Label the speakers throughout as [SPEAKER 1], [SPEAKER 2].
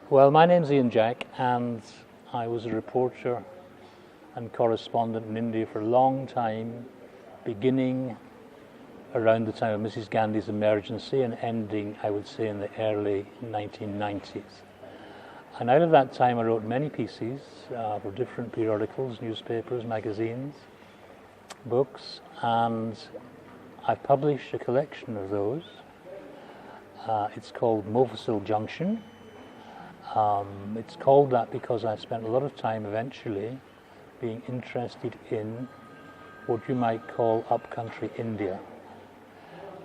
[SPEAKER 1] Well, my name's Ian Jack, and I was a reporter and correspondent in India for a long time, beginning around the time of Mrs. Gandhi's emergency and ending, I would say, in the early 1990s. And out of that time I wrote many pieces for different periodicals, newspapers, magazines, books, and I published a collection of those. It's called MOFUSSIL JUNCTION. It's called that because I spent a lot of time eventually being interested in what you might call upcountry India.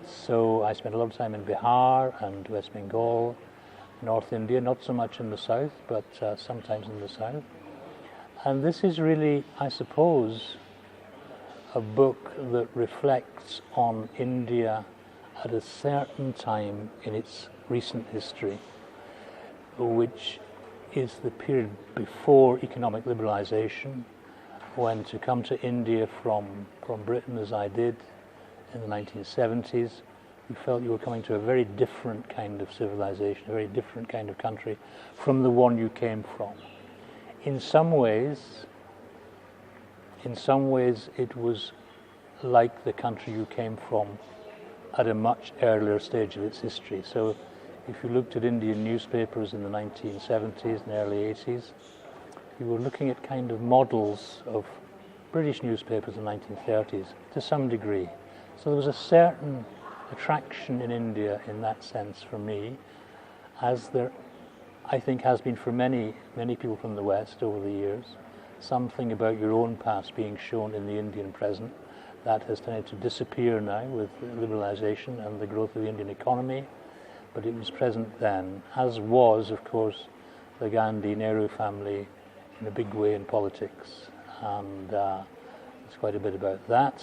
[SPEAKER 1] So I spent a lot of time in Bihar and West Bengal, North India, not so much in the south, but sometimes in the south. And this is really, I suppose, a book that reflects on India at a certain time in its recent history, which is the period before economic liberalization, when to come to India from Britain, as I did in the 1970s, you felt you were coming to a very different kind of civilization, a very different kind of country from the one you came from. In some ways it was like the country you came from at a much earlier stage of its history. So if you looked at Indian newspapers in the 1970s and early 80s, you were looking at kind of models of British newspapers in the 1930s to some degree. So there was a certain attraction in India in that sense for me, as there, I think, has been for many people from the West over the years. Something about your own past being shown in the Indian present. That has tended to disappear now with liberalization and the growth of the Indian economy, but it was present then, as was, of course, the Gandhi-Nehru family in a big way in politics. And there's quite a bit about that.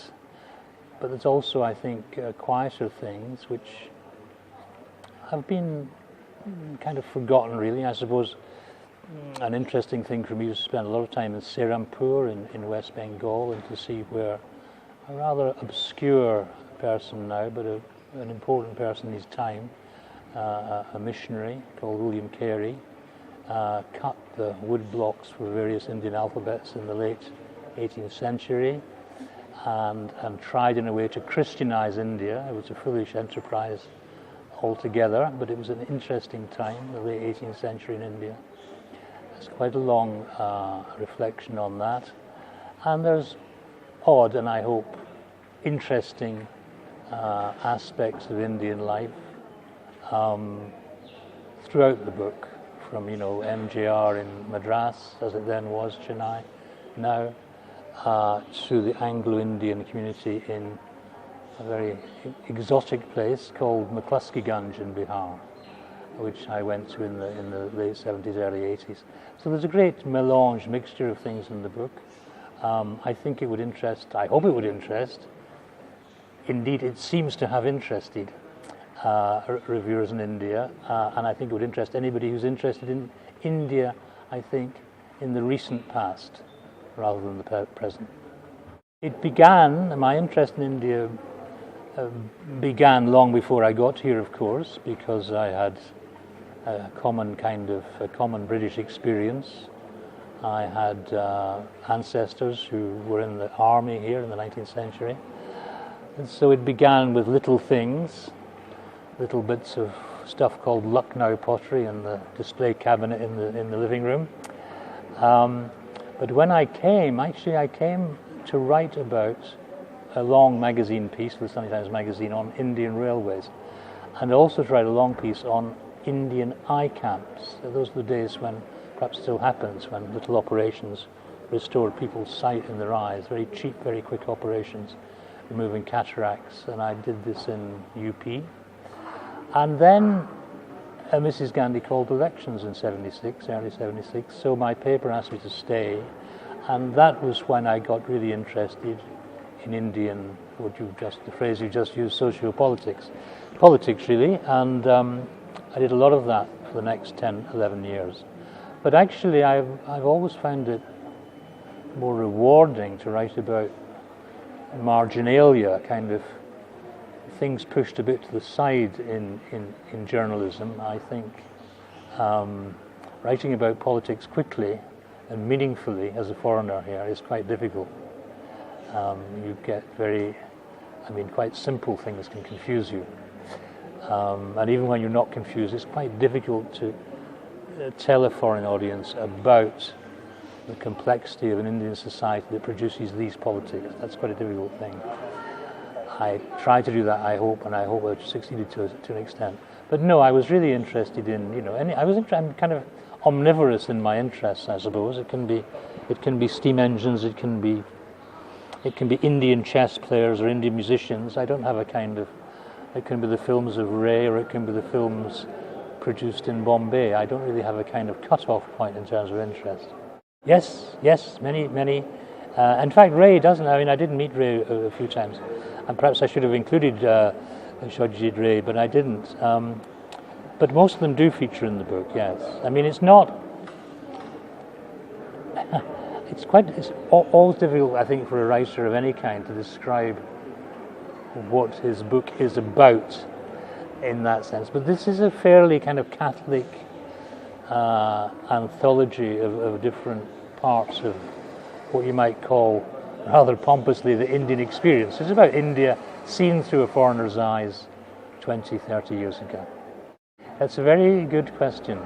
[SPEAKER 1] But there's also, I think, quieter things which have been kind of forgotten, really. I suppose an interesting thing for me was to spend a lot of time in Serampur in West Bengal, and to see where a rather obscure person now, but an important person in his time, a missionary called William Carey, cut the wood blocks for various Indian alphabets in the late 18th century and tried in a way to Christianize India. It was a foolish enterprise altogether, but it was an interesting time, the late 18th century in India. There's quite a long reflection on that. And there's odd and I hope interesting aspects of Indian life throughout the book, from MJR in Madras, as it then was, Chennai, now, to the Anglo-Indian community in a very exotic place called McCluskeyGunj in Bihar, which I went to in the late 70s, early 80s. So there's a great melange, mixture of things in the book. I think it would interest, I hope it would interest, indeed it seems to have interested reviewers in India, and I think it would interest anybody who's interested in India, I think, in the recent past rather than the present. It began, my interest in India began long before I got here, of course, because I had a common British experience. I had ancestors who were in the army here in the 19th century. And so it began with little things, little bits of stuff called Lucknow pottery in the display cabinet in the living room. But when I came to write about a long magazine piece for the Sunday Times magazine on Indian railways, and also to write a long piece on Indian eye camps. So those are the days when, perhaps still happens, when little operations restored people's sight in their eyes, very cheap, very quick operations, removing cataracts, and I did this in UP. And then Mrs. Gandhi called elections in early 76, so my paper asked me to stay, and that was when I got really interested in Indian, the phrase you just used, sociopolitics, politics really, and I did a lot of that for the next 10, 11 years. But actually I've always found it more rewarding to write about marginalia, kind of things pushed a bit to the side in journalism. I think writing about politics quickly and meaningfully as a foreigner here is quite difficult. You get quite simple things can confuse you. And even when you're not confused, it's quite difficult to tell a foreign audience about the complexity of an Indian society that produces these politics. That's quite a difficult thing. I try to do that, I hope I've succeeded to an extent. But no, I was really interested in, I'm kind of omnivorous in my interests, I suppose. It can be steam engines, it can be Indian chess players or Indian musicians. I don't have it can be the films of Ray, or it can be the films produced in Bombay. I don't really have a kind of cut-off point in terms of interest. Yes, many. In fact, Ray doesn't. I did meet Ray a few times, and perhaps I should have included Shojit Ray, but I didn't. But most of them do feature in the book. Yes, it's not. It's always difficult, I think, for a writer of any kind to describe what his book is about in that sense. But this is a fairly kind of Catholic anthology of different parts of what you might call, rather pompously, the Indian experience. It's about India seen through a foreigner's eyes 20, 30 years ago. That's a very good question.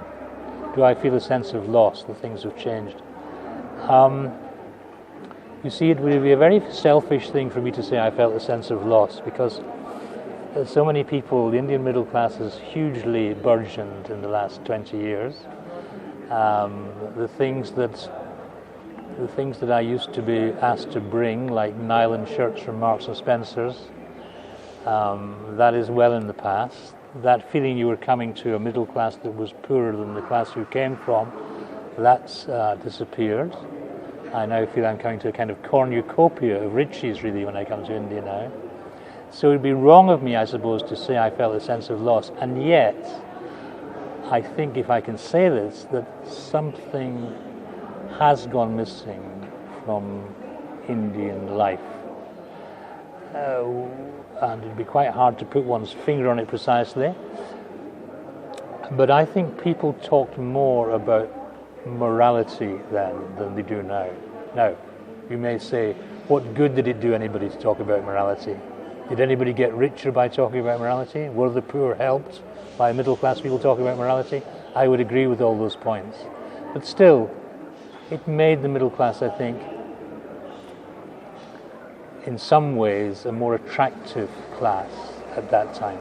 [SPEAKER 1] Do I feel a sense of loss that things have changed? You see, it would be a very selfish thing for me to say I felt a sense of loss, because so many people, the Indian middle class has hugely burgeoned in the last 20 years. The things that I used to be asked to bring, like nylon shirts from Marks and Spencer's, that is well in the past. That feeling you were coming to a middle class that was poorer than the class you came from, that's disappeared. I now feel I'm coming to a kind of cornucopia of riches, really, when I come to India now. So it would be wrong of me, I suppose, to say I felt a sense of loss. And yet, I think, if I can say this, that something has gone missing from Indian life. And it'd be quite hard to put one's finger on it precisely. But I think people talked more about morality then than they do now. Now, you may say, what good did it do anybody to talk about morality? Did anybody get richer by talking about morality? Were the poor helped by middle class people talking about morality? I would agree with all those points. But still, it made the middle class, I think, in some ways, a more attractive class at that time.